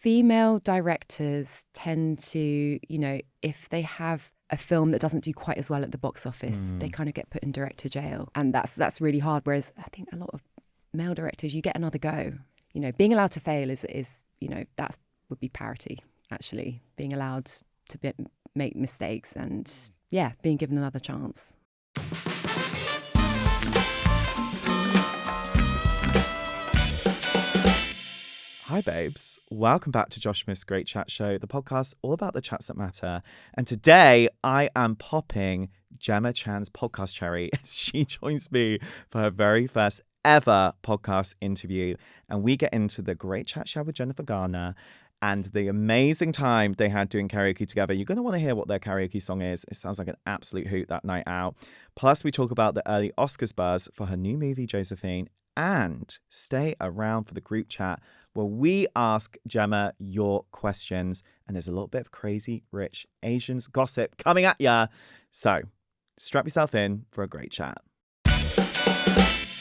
female directors tend to, if they have a film that doesn't do quite as well at the box office, they kind of get put in director jail. And that's really hard. Whereas I think a lot of male directors, you get another go. Being allowed to fail is that would be parity, actually. Being allowed to make mistakes and, being given another chance. Hi babes, welcome back to Josh Smith's Great Chat Show, the podcast all about the chats that matter. And today I am popping Gemma Chan's podcast cherry as she joins me for her very first ever podcast interview. And we get into the Great Chat Show with Jennifer Garner and the amazing time they had doing karaoke together. You're going to want to hear what their karaoke song is. It sounds like an absolute hoot that night out. Plus we talk about the early Oscars buzz for her new movie, Josephine. And stay around for the group chat where we ask Gemma your questions. And there's a little bit of crazy rich Asians gossip coming at ya. So strap yourself in for a great chat.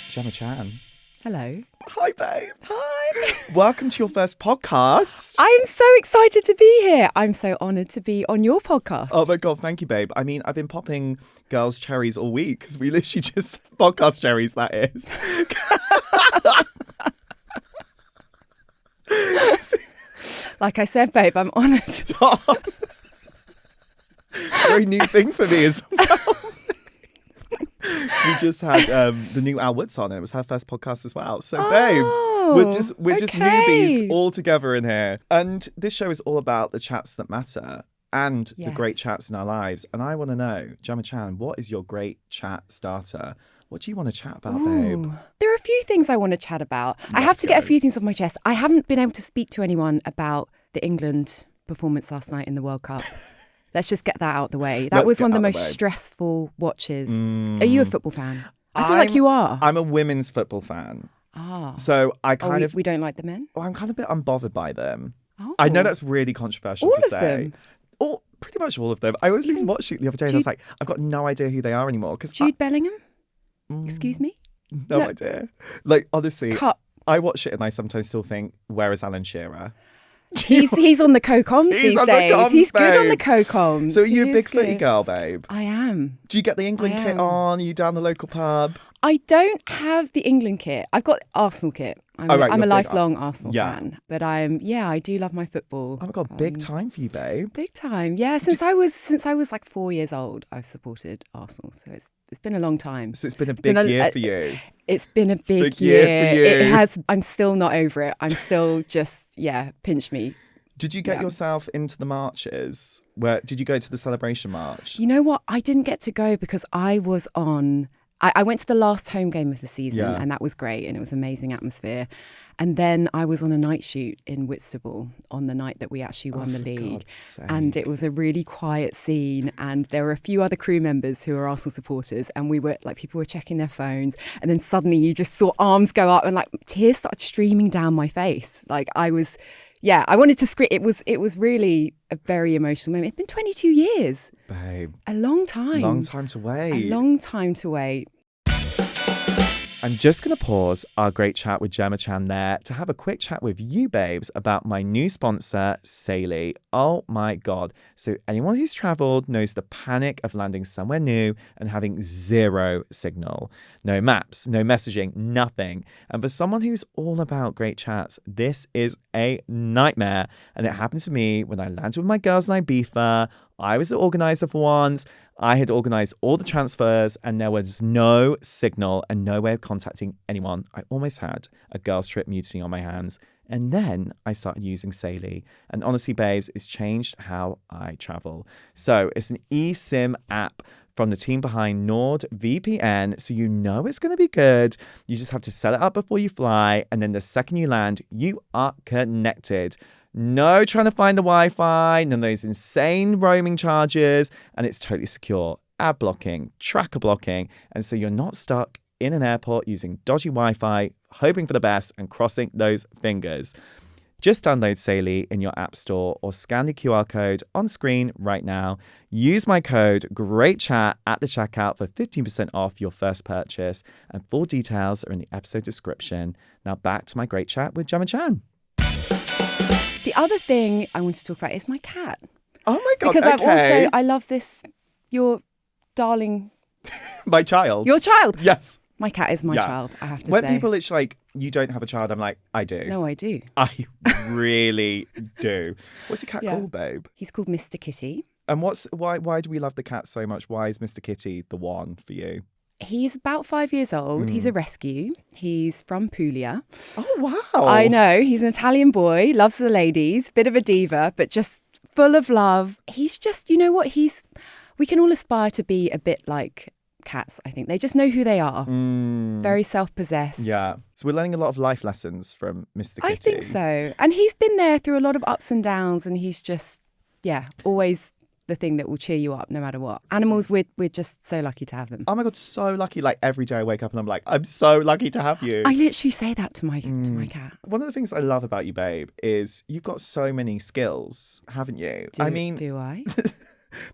Gemma Chan. Hello. Hi, babe. Hi. Welcome to your first podcast. I'm so excited to be here. I'm so honoured to be on your podcast. Oh my God, thank you, babe. I mean, I've been popping girls' cherries all week because we literally just podcast cherries, that is. Like I said, babe, I'm honoured. It's a very new thing for me as well. So we just had the new Al Woods on. It was her first podcast as well. So, babe, we're just newbies all together in here. And this show is all about the chats that matter and the great chats in our lives. And I want to know, Gemma Chan, what is your great chat starter? What do you want to chat about, babe? There are a few things I want to chat about. I have to get a few things off my chest. I haven't been able to speak to anyone about the England performance last night in the World Cup. Let's just get that out of the way. That was one of the most stressful watches. Are you a football fan? I feel like you are. I'm a women's football fan. So I we don't like the men? I'm kind of a bit unbothered by them. Oh. I know that's really controversial to say. Them? Or pretty much all of them. I was even watching it the other day and I was like, I've got no idea who they are anymore. Jude Bellingham? Excuse me? No idea. Like, honestly, Cut. I watch it and I sometimes still think, where is Alan Shearer? He's on the co-coms these days. He's good on the co-coms. So are you a big footy girl, babe? I am. Do you get the England kit on? Are you down the local pub? I don't have the England kit. I've got Arsenal kit. I'm a lifelong Arsenal fan. But I do love my football. Oh my God, big time for you, babe. Big time. Yeah, since I was like 4 years old, I've supported Arsenal. So it's been a long time. So it's been a big year for you. It's been a big year for you. It has. I'm still not over it. I'm still just, pinch me. Did you get yourself into the marches? Did you go to the celebration march? You know what? I didn't get to go because I was on... I went to the last home game of the season and that was great and it was amazing atmosphere. And then I was on a night shoot in Whitstable on the night that we actually won the league. And it was a really quiet scene and there were a few other crew members who were Arsenal supporters and we were like, people were checking their phones and then suddenly you just saw arms go up and like tears started streaming down my face. Like I wanted to scream. It was really a very emotional moment. It's been 22 years. Babe. A long time. Long time to wait. A long time to wait. I'm just going to pause our great chat with Gemma Chan there to have a quick chat with you, babes, about my new sponsor, Saily. Oh my God. So anyone who's travelled knows the panic of landing somewhere new and having zero signal. No maps, no messaging, nothing. And for someone who's all about great chats, this is a nightmare. And it happened to me when I landed with my girls in Ibiza. I was the organizer for once. I had organised all the transfers and there was no signal and no way of contacting anyone. I almost had a girls' trip mutiny on my hands. And then I started using Saily. And honestly, babes, it's changed how I travel. So it's an eSIM app from the team behind NordVPN. So you know it's going to be good. You just have to set it up before you fly. And then the second you land, you are connected. No trying to find the Wi-Fi, none of those insane roaming charges, and it's totally secure. Ad blocking, tracker blocking, and so you're not stuck in an airport using dodgy Wi-Fi, hoping for the best and crossing those fingers. Just download Saily in your app store or scan the QR code on screen right now. Use my code GREATCHAT at the checkout for 15% off your first purchase, and full details are in the episode description. Now back to my great chat with Gemma Chan. The other thing I want to talk about is my cat. Oh my God, because okay. I love this, your darling, My child. your child. Yes. My cat is my Yeah. child, I have to When say. people it's like, you don't have a child, I'm like, I do. No, I do. I really do. What's your cat Yeah. called, babe? He's called Mr. Kitty. And why do we love the cat so much? Why is Mr. Kitty the one for you? He's about 5 years old. He's a rescue. He's from Puglia. Oh, wow. I know. He's an Italian boy, loves the ladies, bit of a diva, but just full of love. He's just, you know what? We can all aspire to be a bit like cats, I think. They just know who they are. Very self-possessed. Yeah. So we're learning a lot of life lessons from Mr. Kitty. I think so. And he's been there through a lot of ups and downs, and he's just, always the thing that will cheer you up no matter what. Animals, we're just so lucky to have them. Oh my God, so lucky. Like every day I wake up and I'm like, I'm so lucky to have you. I literally say that to my cat. One of the things I love about you, babe, is you've got so many skills, haven't you? Do I?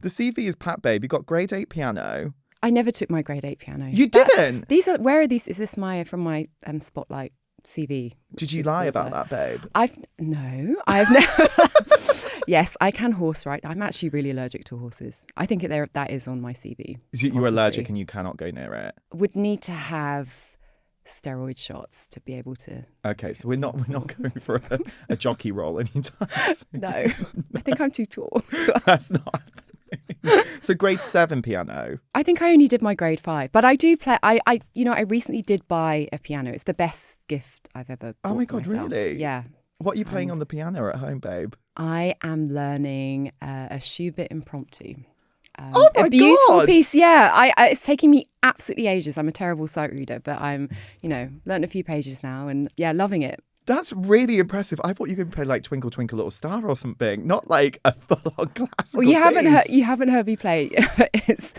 The CV is Pat, babe. You got grade 8 piano. I never took my grade 8 piano. You didn't? Where are these? Is this from my Spotlight CV? Did you lie about that, babe? I've never. Yes, I can horse ride. I'm actually really allergic to horses. I think that is on my CV. You're allergic and you cannot go near it. Would need to have steroid shots to be able to. Okay, so we're not going for a jockey role anytime soon. No, I think I'm too tall. That's not happening. So grade 7 piano. I think I only did my grade 5, but I do play. I recently did buy a piano. It's the best gift I've ever bought. Oh my for God, myself. really? Yeah. What are you playing on the piano at home, babe? I am learning a Schubert impromptu. Oh my a beautiful God. piece, yeah. It's taking me absolutely ages. I'm a terrible sight reader, but I'm, learned a few pages now and loving it. That's really impressive. I thought you could play like Twinkle Twinkle Little Star or something, not like a full-on classical Well, piece. you haven't heard me play. It's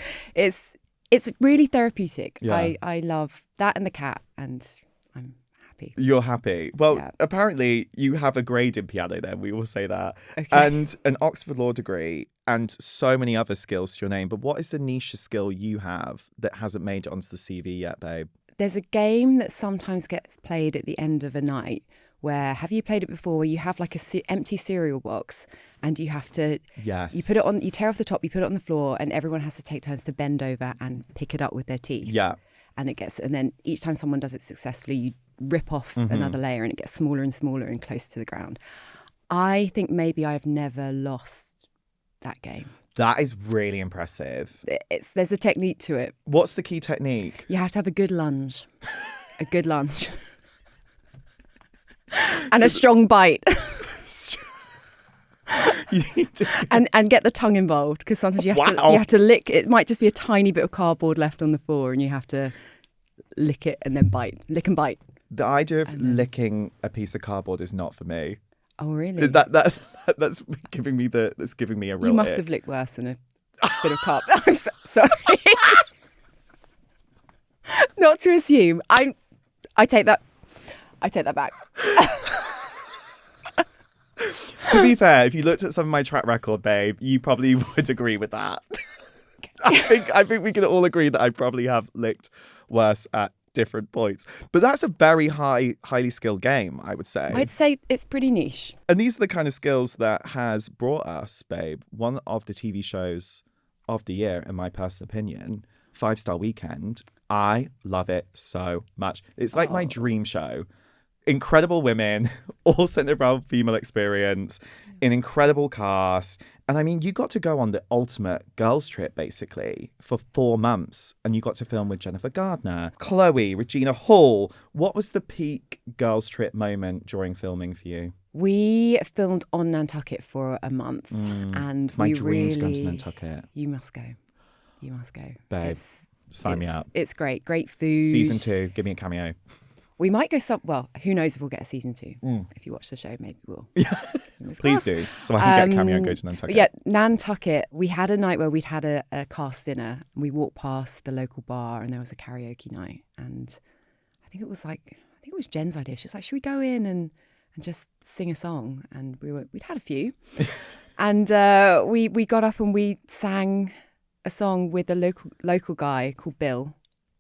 really therapeutic. Yeah. I love that and the cat, and I'm happy. You're happy. Well, Yeah. apparently you have a grade in piano then, we will say that. Okay. And an Oxford Law degree and so many other skills to your name. But what is the niche skill you have that hasn't made it onto the CV yet, babe? There's a game that sometimes gets played at the end of a night where, have you played it before, where you have like a empty cereal box and you have to, Yes. you put it on, you tear off the top, you put it on the floor, and everyone has to take turns to bend over and pick it up with their teeth. Yeah. And then each time someone does it successfully, you rip off another layer and it gets smaller and smaller and close to the ground. I think maybe I've never lost that game. That is really impressive. There's a technique to it. What's the key technique? You have to have a good lunge. A good lunge. And a strong bite. You need to... and get the tongue involved, because sometimes you have to lick. It might just be a tiny bit of cardboard left on the floor and you have to lick it and then bite. Lick and bite. The idea of licking a piece of cardboard is not for me. Oh, really? That's giving me a real You must ick. have licked worse than a bit of cardboard. I'm sorry. Not to assume. I take that back. To be fair, if you looked at some of my track record, babe, you probably would agree with that. I think we can all agree that I probably have licked worse at different points. But that's a very highly skilled game, I would say. I'd say it's pretty niche. And these are the kind of skills that has brought us, babe, one of the TV shows of the year, in my personal opinion, 5 Star Weekend. I love it so much. It's like my dream show. Incredible women, all centered around female experience, an incredible cast. And I mean, you got to go on the ultimate girls trip, basically, for 4 months. And you got to film with Jennifer Garner, Chloe, Regina Hall. What was the peak girls trip moment during filming for you? We filmed on Nantucket for a month. And It's my dream to go to Nantucket. You must go. You must go. Babe, sign me up. It's great. Great food. Season 2, give me a cameo. We might go who knows if we'll get a season 2. If you watch the show, maybe we'll. Please do, so I can get a cameo and go to Nantucket. Yeah, Nantucket, we had a night where we'd had a cast dinner. And we walked past the local bar and there was a karaoke night. And I think it was Jen's idea. She was like, should we go in and just sing a song? And we'd had a few. And we got up and we sang a song with a local guy called Bill.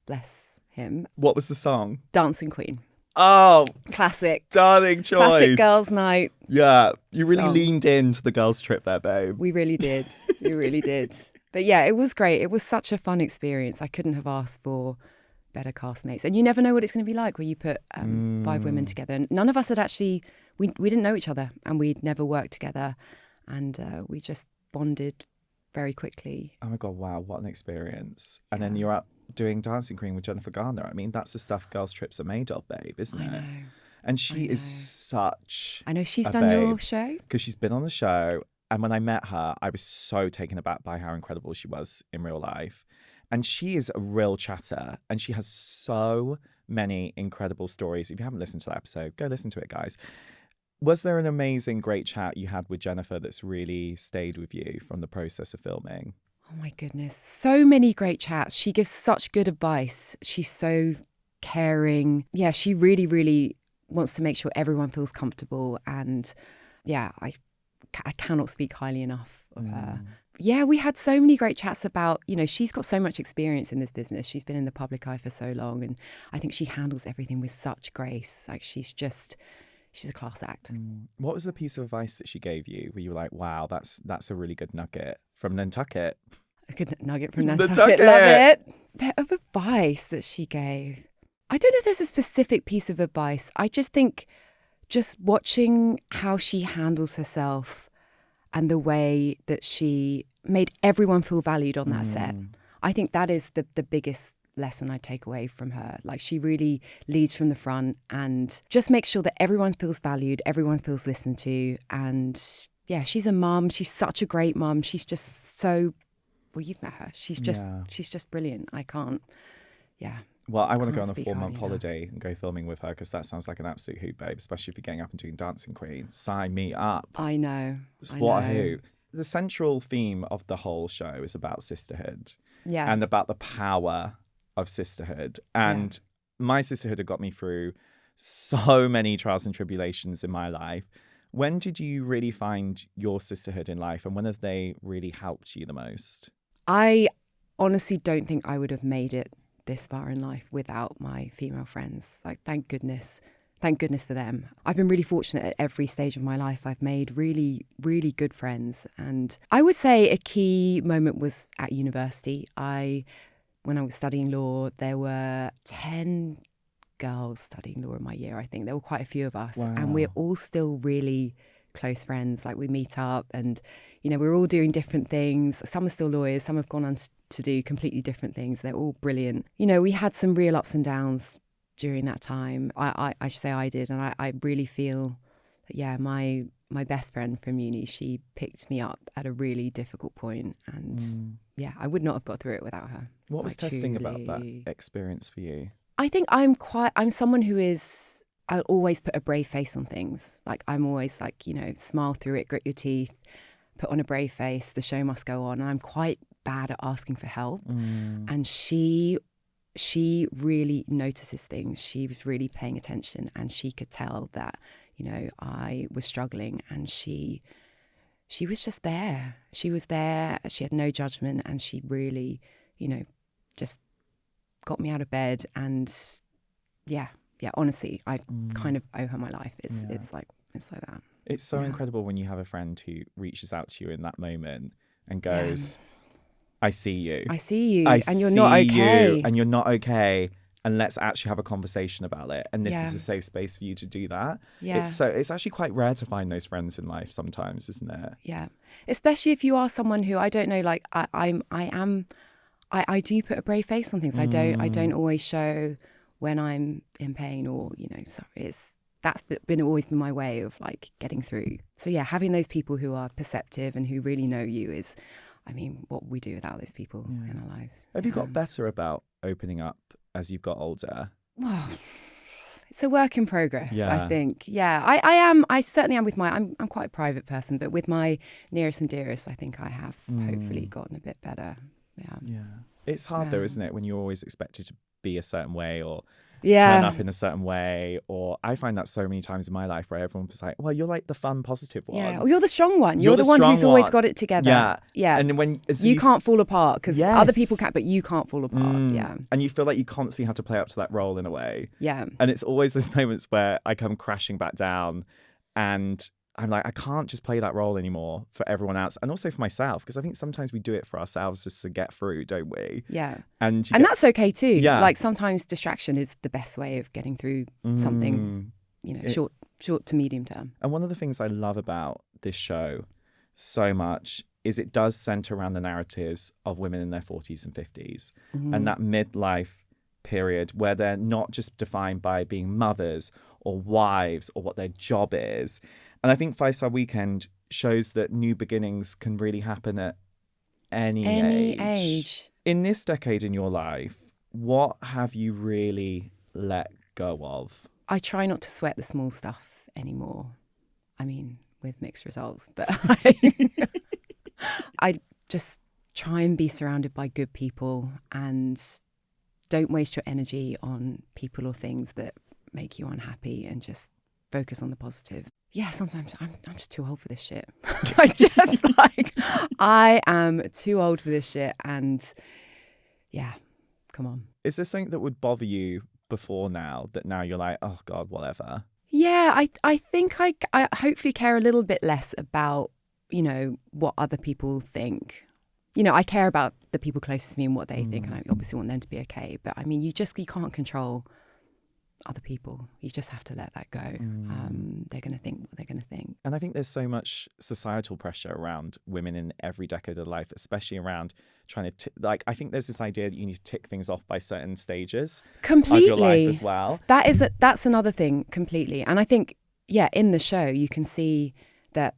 Bless him. What was the song? Dancing Queen. Oh, Classic. Stunning choice. Classic girls' night. Yeah, you really song. leaned into the girls' trip there, babe. We really did. We really did. But yeah, it was great. It was such a fun experience. I couldn't have asked for better castmates. And you never know what it's going to be like when you put 5 women together. And none of us had actually, we didn't know each other and we'd never worked together. And we just bonded very quickly. Oh my God, wow, what an experience. And then you're up doing Dancing Queen with Jennifer Garner. I mean, that's the stuff girls' trips are made of, babe, isn't it? I know. And she is such I know she's done your show. Because she's been on the show. And when I met her, I was so taken aback by how incredible she was in real life. And she is a real chatter. And she has so many incredible stories. If you haven't listened to that episode, go listen to it, guys. Was there an amazing, great chat you had with Jennifer that's really stayed with you from the process of filming? Oh my goodness. So many great chats. She gives such good advice. She's so caring. Yeah, she really, really wants to make sure everyone feels comfortable. And yeah, I cannot speak highly enough of her. Yeah, we had so many great chats about, she's got so much experience in this business. She's been in the public eye for so long. And I think she handles everything with such grace. Like she's a class act. What was the piece of advice that she gave you where you were like, wow, that's a really good nugget from Nantucket? A good nugget from Nantucket. Love it. Bit of advice that she gave. I don't know if there's a specific piece of advice. I just think just watching how she handles herself and the way that she made everyone feel valued on that set. I think that is the biggest lesson I take away from her. Like she really leads from the front and just makes sure that everyone feels valued, everyone feels listened to. And yeah, she's a mum. She's such a great mum. She's just so, well, you've met her. She's just brilliant. Well, I want to go on a 4-month holiday and go filming with her because that sounds like an absolute hoot, babe, especially if you're getting up and doing Dancing Queen. Sign me up. I know. What a hoot. The central theme of the whole show is about sisterhood. Yeah. And about the power of sisterhood. And my sisterhood had got me through so many trials and tribulations in my life. When did you really find your sisterhood in life and when have they really helped you the most? I honestly don't think I would have made it this far in life without my female friends. Like, thank goodness for them. I've been really fortunate at every stage of my life. I've made really, really good friends. And I would say a key moment was at university. When I was studying law, there were 10 girls studying law in my year, I think. There were quite a few of us. Wow. And we're all still really close friends. Like we meet up and, we're all doing different things. Some are still lawyers. Some have gone on to do completely different things. They're all brilliant. We had some real ups and downs during that time. I should say I did. And I really feel that, my best friend from uni, she picked me up at a really difficult point. And I would not have got through it without her. What was testing about that experience for you? I think I'm someone who I'll always put a brave face on things. Like I'm always like, smile through it, grit your teeth, put on a brave face, the show must go on. And I'm quite bad at asking for help. And she really notices things. She was really paying attention and she could tell that, I was struggling and she was just there. She was there. She had no judgment and she really, just got me out of bed. And honestly, I kind of owe her my life. It's like that. It's so incredible when you have a friend who reaches out to you in that moment and goes, I see you. I see you. And you're not okay. And you're not okay. And let's actually have a conversation about it. And this is a safe space for you to do that. Yeah. It's actually quite rare to find those friends in life sometimes, isn't it? Yeah. Especially if you are someone who, I don't know, like I do put a brave face on things. I don't always show when I'm in pain or, sorry. That's always been my way of like getting through. So yeah, having those people who are perceptive and who really know you is, what we do without those people in our lives. Have you got better about opening up as you've got older? Well, it's a work in progress, I think. Yeah, I am. I certainly am with I'm quite a private person, but with my nearest and dearest, I think I have hopefully gotten a bit better. Yeah. Yeah. It's hard though, isn't it? When you're always expected to be a certain way or turn up in a certain way. Or I find that so many times in my life where everyone's like, well, you're like the fun, positive one. Yeah, or you're the strong one. You're the one who's always got it together. Yeah. Yeah. And when you can't fall apart because Yes. other people can, but you can't fall apart. Yeah. And you feel like you constantly have to play up to that role in a way. Yeah. And it's always those moments where I come crashing back down and I'm like, I can't just play that role anymore for everyone else. And also for myself, because I think sometimes we do it for ourselves just to get through, don't we? Yeah. And that's okay too. Yeah. Like sometimes distraction is the best way of getting through something, short to medium term. And one of the things I love about this show so much is it does center around the narratives of women in their 40s and 50s and that midlife period where they're not just defined by being mothers or wives or what their job is. And I think 5 Star Weekend shows that new beginnings can really happen at any age. In this decade in your life, what have you really let go of? I try not to sweat the small stuff anymore. I mean, with mixed results, but I just try and be surrounded by good people and don't waste your energy on people or things that make you unhappy and just focus on the positive. Yeah, sometimes I'm just too old for this shit. I am too old for this shit. And yeah, come on. Is there something that would bother you before now that now you're like, oh God, whatever? Yeah, I think I hopefully care a little bit less about, what other people think. I care about the people closest to me and what they think, and I obviously want them to be okay. But I mean, you can't control other people. You just have to let that go. They're going to think what they're going to think. And I think there's so much societal pressure around women in every decade of life, especially around trying to, I think there's this idea that you need to tick things off by certain stages completely of your life as well. That's another thing completely. And I think, in the show, you can see that,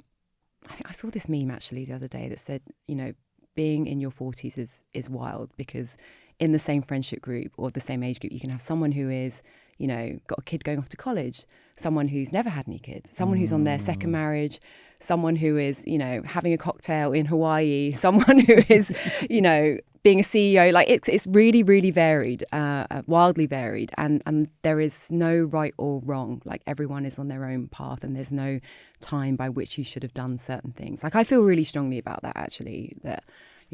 I saw this meme actually the other day that said, being in your 40s is wild because in the same friendship group or the same age group, you can have someone who is, got a kid going off to college, someone who's never had any kids, someone who's on their second marriage, someone who is, having a cocktail in Hawaii, someone who is, being a CEO. Like it's really, really varied, wildly varied. And there is no right or wrong. Like everyone is on their own path and there's no time by which you should have done certain things. Like I feel really strongly about that actually, that,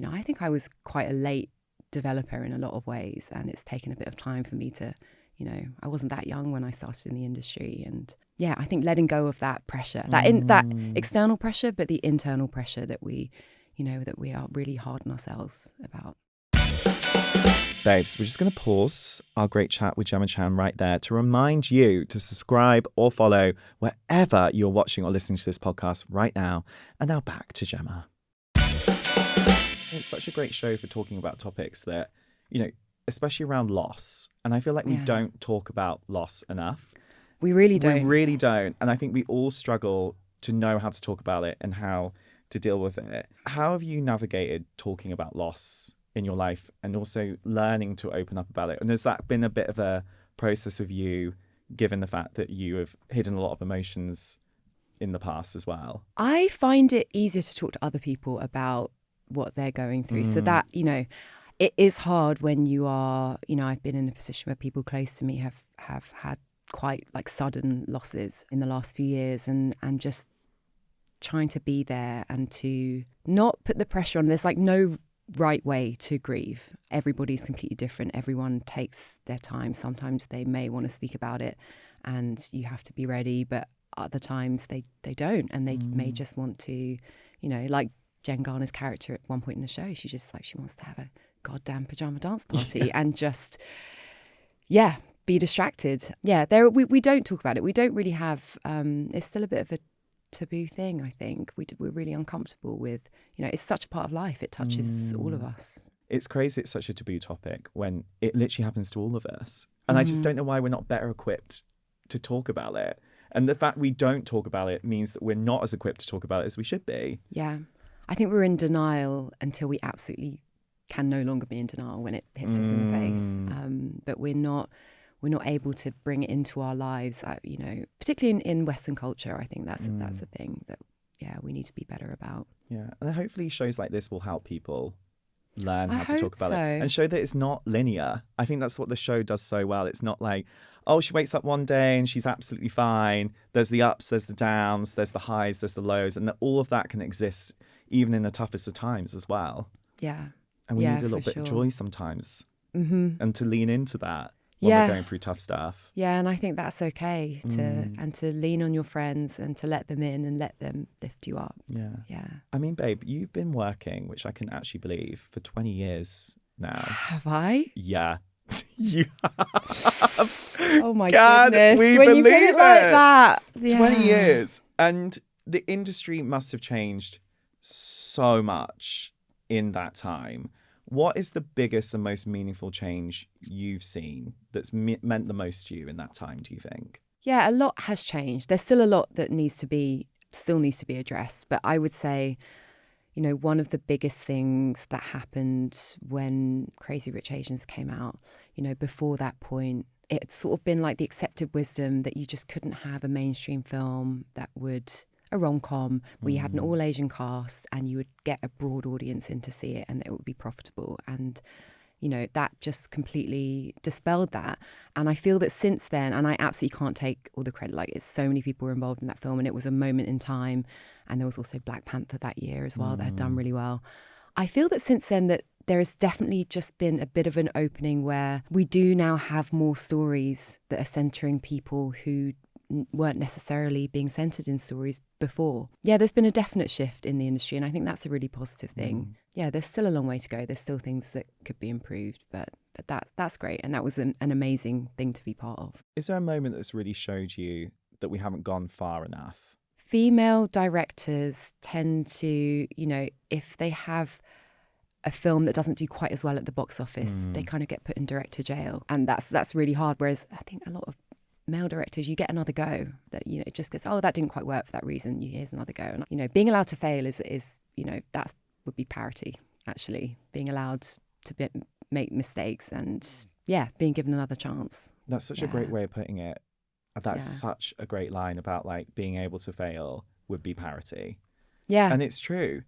I think I was quite a late developer in a lot of ways and it's taken a bit of time for me to, I wasn't that young when I started in the industry. And yeah, I think letting go of that pressure, that external pressure, but the internal pressure that we are really hard on ourselves about. Babes, we're just going to pause our great chat with Gemma Chan right there to remind you to subscribe or follow wherever you're watching or listening to this podcast right now. And now back to Gemma. It's such a great show for talking about topics that, especially around loss. And I feel like we don't talk about loss enough. We really don't. We really don't. And I think we all struggle to know how to talk about it and how to deal with it. How have you navigated talking about loss in your life and also learning to open up about it? And has that been a bit of a process with you, given the fact that you have hidden a lot of emotions in the past as well? I find it easier to talk to other people about what they're going through. So that, it is hard when you are, I've been in a position where people close to me have had quite sudden losses in the last few years and just trying to be there and to not put the pressure on. There's no right way to grieve. Everybody's completely different. Everyone takes their time. Sometimes they may want to speak about it and you have to be ready, but other times they don't and they may just want to, like Jen Garner's character at one point in the show, she wants to have a goddamn pajama dance party and just, be distracted. Yeah, we don't talk about it. We don't really have, it's still a bit of a taboo thing, I think. We're really uncomfortable with, it's such a part of life. It touches all of us. It's crazy it's such a taboo topic when it literally happens to all of us. And I just don't know why we're not better equipped to talk about it. And the fact we don't talk about it means that we're not as equipped to talk about it as we should be. Yeah. I think we're in denial until we absolutely can no longer be in denial when it hits us in the face. But we're not able to bring it into our lives, particularly in Western culture. I think that's a thing that, we need to be better about. Yeah. And hopefully shows like this will help people, learn how to talk about so. it and show that it's not linear. I think that's what the show does so well. It's not like, oh, she wakes up one day and she's absolutely fine. There's the ups, there's the downs, there's the highs, there's the lows, and that all of that can exist even in the toughest of times as well. Yeah. And we need a little bit of joy sometimes, and to lean into that when we're going through tough stuff. Yeah, and I think that's okay to lean on your friends and to let them in and let them lift you up. Yeah. I mean, babe, you've been working, which I can actually believe, for 20 years now. Have I? Yeah. You have. Oh my goodness. We when believe you put it like that. 20 years. And the industry must have changed so much in that time. What is the biggest and most meaningful change you've seen that's meant the most to you in that time, do you think? Yeah, a lot has changed. There's still a lot that still needs to be addressed. But I would say, you know, one of the biggest things that happened when Crazy Rich Asians came out, you know, before that point, it's sort of been like the accepted wisdom that you just couldn't have a mainstream film that would... a rom-com where you had an all-Asian cast and you would get a broad audience in to see it and it would be profitable. And, you know, that just completely dispelled that. And I feel that since then, and I absolutely can't take all the credit, like it's so many people were involved in that film and it was a moment in time. And there was also Black Panther that year as well that had done really well. I feel that since then that there has definitely just been a bit of an opening where we do now have more stories that are centering people who weren't necessarily being centred in stories before. Yeah, there's been a definite shift in the industry and I think that's a really positive thing. Yeah, there's still a long way to go. There's still things that could be improved, but that's great. And that was an amazing thing to be part of. Is there a moment that's really showed you that we haven't gone far enough? Female directors tend to, you know, if they have a film that doesn't do quite as well at the box office, they kind of get put in director jail. And that's really hard. Whereas I think a lot of male directors, you get another go. That, you know, it just gets, oh, that didn't quite work for that reason. Here's another go. And, you know, being allowed to fail is you know, that would be parity, actually. Being allowed to make mistakes and, being given another chance. That's such a great way of putting it. That's such a great line about, like, being able to fail would be parity. Yeah. And it's true.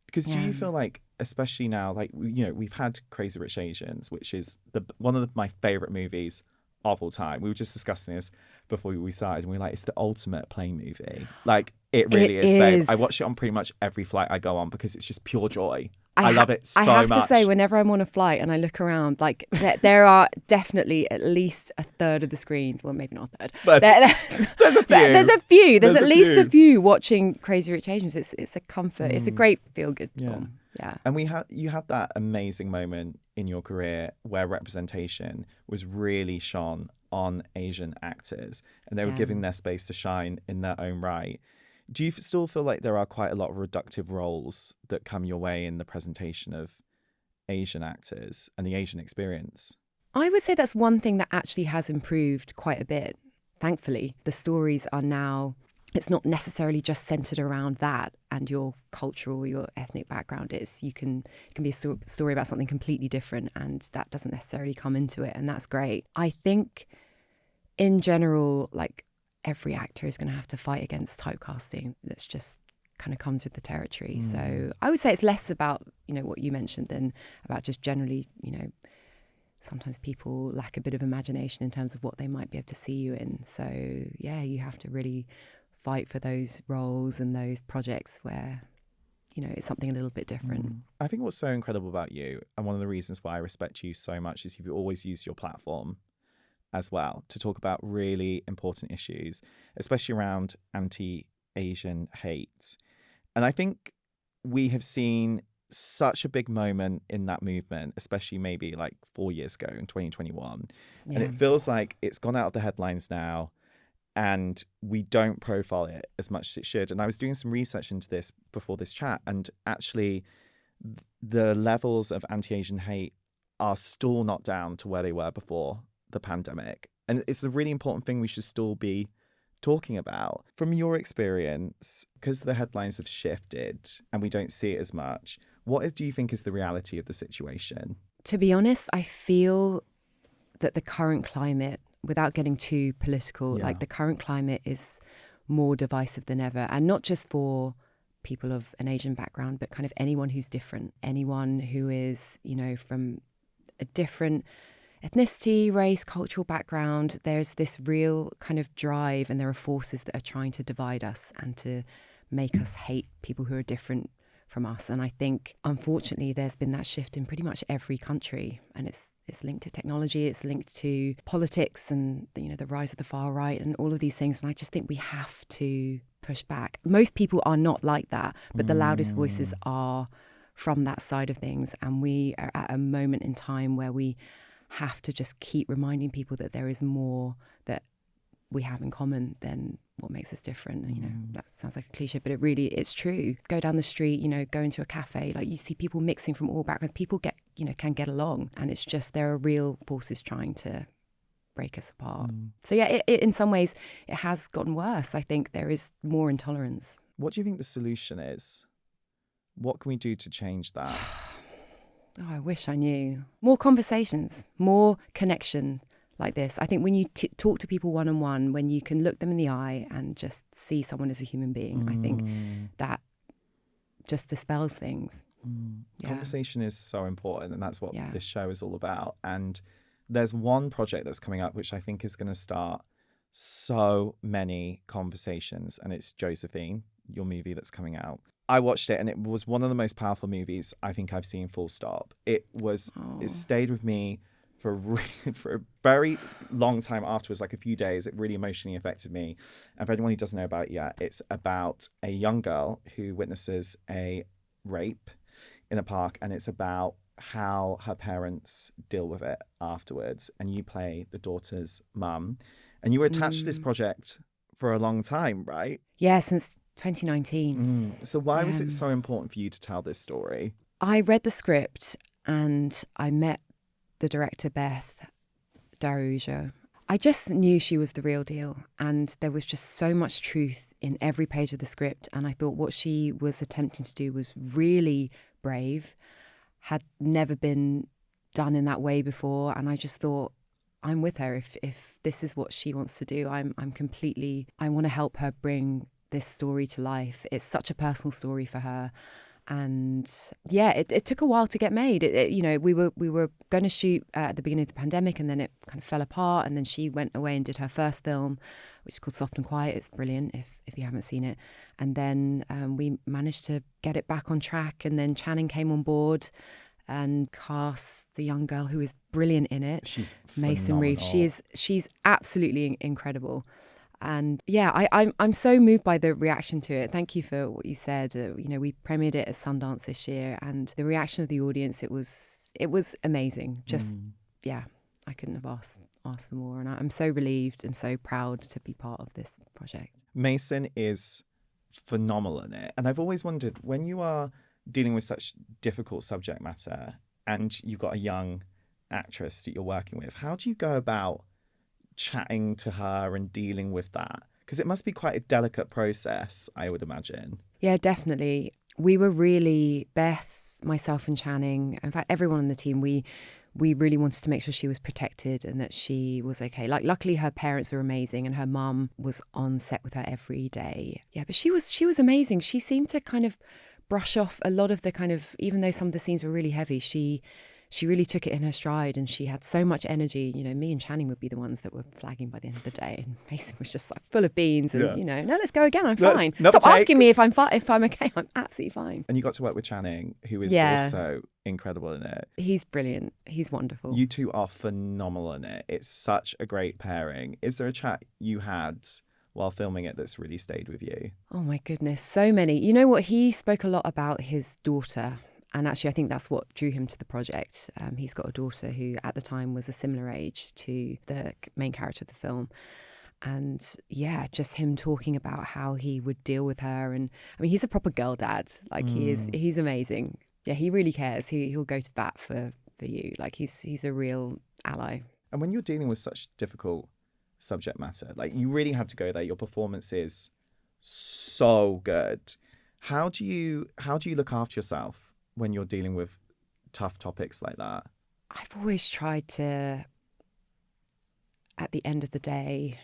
Because do you feel like, especially now, like, you know, we've had Crazy Rich Asians, which is one of my favourite movies of all time. We were just discussing this before we started and we were like, it's the ultimate plane movie. Like, it really is, babe. I watch it on pretty much every flight I go on because it's just pure joy. I love it so much. I have to say, whenever I'm on a flight and I look around, like there are definitely at least a third of the screens. Well, maybe not a third. But there's a few. There's a few. There's at least a few watching Crazy Rich Asians. It's a comfort. It's a great feel-good film. Yeah. And you had that amazing moment in your career where representation was really shone on Asian actors and they were given their space to shine in their own right. Do you still feel like there are quite a lot of reductive roles that come your way in the presentation of Asian actors and the Asian experience? I would say that's one thing that actually has improved quite a bit, thankfully. The stories are now, it's not necessarily just centred around that and your cultural or your ethnic background. It can be a story about something completely different and that doesn't necessarily come into it, and that's great. I think in general, like, every actor is going to have to fight against typecasting. That's just kind of comes with the territory. So I would say it's less about, you know, what you mentioned than about just generally, you know, sometimes people lack a bit of imagination in terms of what they might be able to see you in. So yeah, you have to really fight for those roles and those projects where, you know, it's something a little bit different. I think what's so incredible about you, and one of the reasons why I respect you so much, is you've always used your platform as well to talk about really important issues, especially around anti-Asian hate. And I think we have seen such a big moment in that movement, especially maybe like 4 years ago in 2021. And it feels like it's gone out of the headlines now and we don't profile it as much as it should. And I was doing some research into this before this chat, and actually the levels of anti-Asian hate are still not down to where they were before the pandemic. And it's a really important thing we should still be talking about. From your experience, because the headlines have shifted and we don't see it as much, do you think is the reality of the situation? To be honest, I feel that the current climate, without getting too political, like the current climate is more divisive than ever. And not just for people of an Asian background, but kind of anyone who's different, anyone who is, you know, from a different ethnicity, race, cultural background. There's this real kind of drive, and there are forces that are trying to divide us and to make us hate people who are different from us. And I think, unfortunately, there's been that shift in pretty much every country, and it's linked to technology, it's linked to politics, and, you know, the rise of the far right and all of these things. And I just think we have to push back. Most people are not like that, but the loudest voices are from that side of things, and we are at a moment in time where we have to just keep reminding people that there is more that we have in common than what makes us different. You know, that sounds like a cliche, but it's true. Go down the street, you know, go into a cafe, like you see people mixing from all backgrounds. People can get along, and it's just there are real forces trying to break us apart. So yeah, it in some ways it has gotten worse. I think there is more intolerance. What do you think the solution is? What can we do to change that? Oh, I wish I knew. More conversations, more connection like this. I think when you talk to people one-on-one, when you can look them in the eye and just see someone as a human being, I think that just dispels things. Yeah. Conversation is so important, and that's what this show is all about. And there's one project that's coming up which I think is going to start so many conversations, and it's Josephine, your movie that's coming out. I watched it, and it was one of the most powerful movies I think I've seen, full stop. It stayed with me for a very long time afterwards, like a few days. It really emotionally affected me. And for anyone who doesn't know about it yet, it's about a young girl who witnesses a rape in a park, and it's about how her parents deal with it afterwards. And you play the daughter's mum, and you were attached to this project for a long time, right? Yeah, since 2019. So why was it so important for you to tell this story? I read the script and I met the director, Beth Daruja. I just knew she was the real deal, and there was just so much truth in every page of the script. And I thought what she was attempting to do was really brave, had never been done in that way before. And I just thought, I'm with her. If this is what she wants to do, I want to help her bring this story to life. It's such a personal story for her, and yeah, it took a while to get made. We were going to shoot at the beginning of the pandemic, and then it kind of fell apart, and then she went away and did her first film, which is called Soft and Quiet. It's brilliant if you haven't seen it. And then we managed to get it back on track, and then Channing came on board and cast the young girl who is brilliant in it. She's Mason Reeve. She's absolutely incredible. And yeah, I'm so moved by the reaction to it. Thank you for what you said. We premiered it at Sundance this year, and the reaction of the audience, it was amazing. Just yeah, I couldn't have asked for more. And I'm so relieved and so proud to be part of this project. Mason is phenomenal in it, and I've always wondered, when you are dealing with such difficult subject matter and you've got a young actress that you're working with, how do you go about chatting to her and dealing with that? Because it must be quite a delicate process, I would imagine. Yeah, definitely. We were really, Beth, myself and Channing, in fact everyone on the team, we really wanted to make sure she was protected and that she was okay. Like, luckily her parents were amazing, and her mum was on set with her every day. Yeah, but she was amazing. She seemed to kind of brush off a lot of the kind of, even though some of the scenes were really heavy, she really took it in her stride, and she had so much energy. Me and Channing would be the ones that were flagging by the end of the day, and Mason was just like full of beans and, no, let's go again. I'm fine. Stop asking me if I'm okay. I'm absolutely fine. And you got to work with Channing, who is also incredible in it. He's brilliant. He's wonderful. You two are phenomenal in it. It's such a great pairing. Is there a chat you had while filming it that's really stayed with you? Oh my goodness, so many. You know what? He spoke a lot about his daughter. And actually, I think that's what drew him to the project. He's got a daughter who at the time was a similar age to the main character of the film. And yeah, just him talking about how he would deal with her. And I mean, he's a proper girl dad. Like he's amazing. Yeah, he really cares. He'll go to bat for you. Like he's a real ally. And when you're dealing with such difficult subject matter, like you really had to go there. Your performance is so good. How do you look after yourself when you're dealing with tough topics like that? I've always tried to, at the end of the day,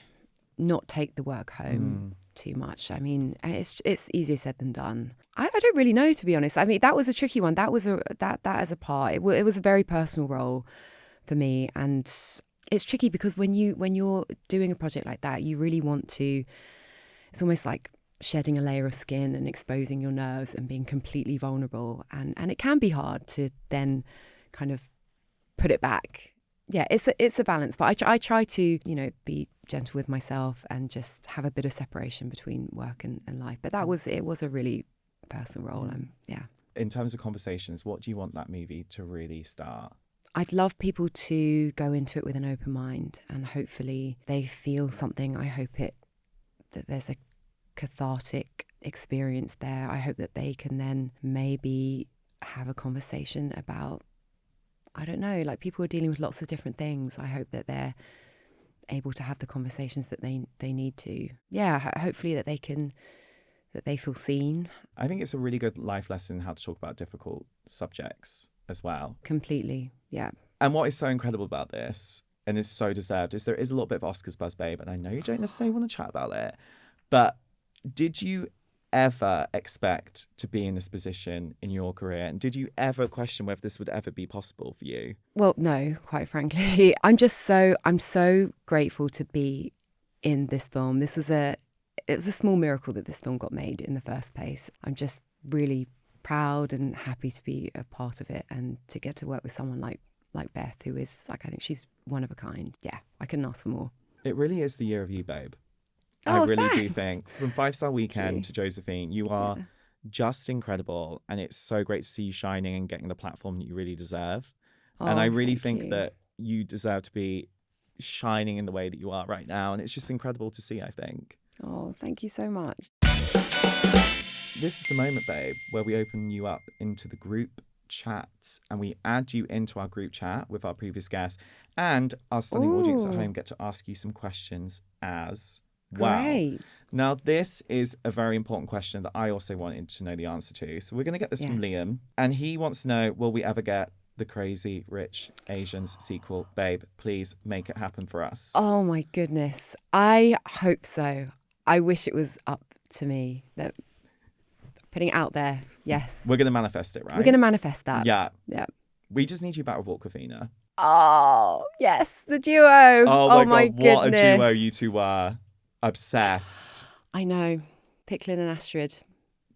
not take the work home. too much. I mean, it's easier said than done. I don't really know, to be honest. I mean, that was a tricky one. That was that as a part. It was a very personal role for me, and it's tricky because when you're doing a project like that, you really want to. It's almost like shedding a layer of skin and exposing your nerves and being completely vulnerable, and it can be hard to then kind of put it back. Yeah, it's a balance, but I try to be gentle with myself and just have a bit of separation between work and life. But it was a really personal role. Yeah. In terms of conversations, what do you want that movie to really start? I'd love people to go into it with an open mind, and hopefully they feel something. I hope that there's a cathartic experience there. I hope that they can then maybe have a conversation about, I don't know, like people are dealing with lots of different things. I hope that they're able to have the conversations that they need to. Yeah, hopefully that they feel seen. I think it's a really good life lesson how to talk about difficult subjects as well. Completely, yeah. And what is so incredible about this, and is so deserved, is there is a little bit of Oscars buzz, babe, and I know you don't necessarily want to chat about it, but did you ever expect to be in this position in your career? And did you ever question whether this would ever be possible for you? Well, no, quite frankly. I'm so grateful to be in this film. It was a small miracle that this film got made in the first place. I'm just really proud and happy to be a part of it and to get to work with someone like Beth, who is I think she's one of a kind. Yeah, I couldn't ask for more. It really is the year of you, babe. Oh, I really thanks. do think. From 5-Star Weekend to Josephine, you are just incredible. And it's so great to see you shining and getting the platform that you really deserve. And I really think that you deserve to be shining in the way that you are right now. And it's just incredible to see, I think. Oh, thank you so much. This is the moment, babe, where we open you up into the group chats and we add you into our group chat with our previous guests. And our stunning audience at home get to ask you some questions as well. Great. Now, this is a very important question that I also wanted to know the answer to. So we're going to get this from Liam. And he wants to know, will we ever get the Crazy Rich Asians sequel? Babe, please make it happen for us. Oh, my goodness. I hope so. I wish it was up to me. That putting it out there, yes. We're going to manifest it, right? We're going to manifest that. Yeah. Yeah. We just need you back with Awkwafina. Oh, yes, the duo. Oh my God, goodness. What a duo you two were. Obsessed. I know. Picklin and Astrid.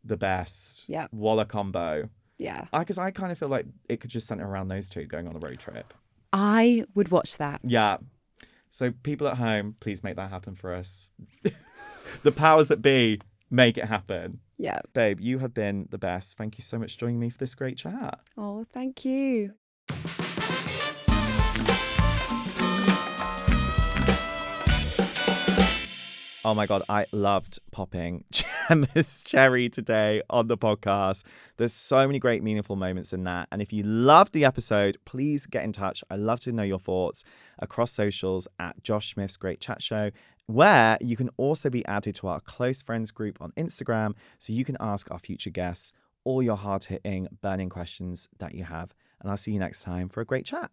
The best. Yeah. What a combo. Yeah. Because I kind of feel like it could just center around those two going on a road trip. I would watch that. Yeah. So people at home, please make that happen for us. The powers that be, make it happen. Yeah. Babe, you have been the best. Thank you so much for joining me for this great chat. Oh, thank you. Oh my God, I loved popping Gemma's cherry today on the podcast. There's so many great, meaningful moments in that. And if you loved the episode, please get in touch. I'd love to know your thoughts across socials at Josh Smith's Great Chat Show, where you can also be added to our close friends group on Instagram so you can ask our future guests all your hard-hitting, burning questions that you have. And I'll see you next time for a great chat.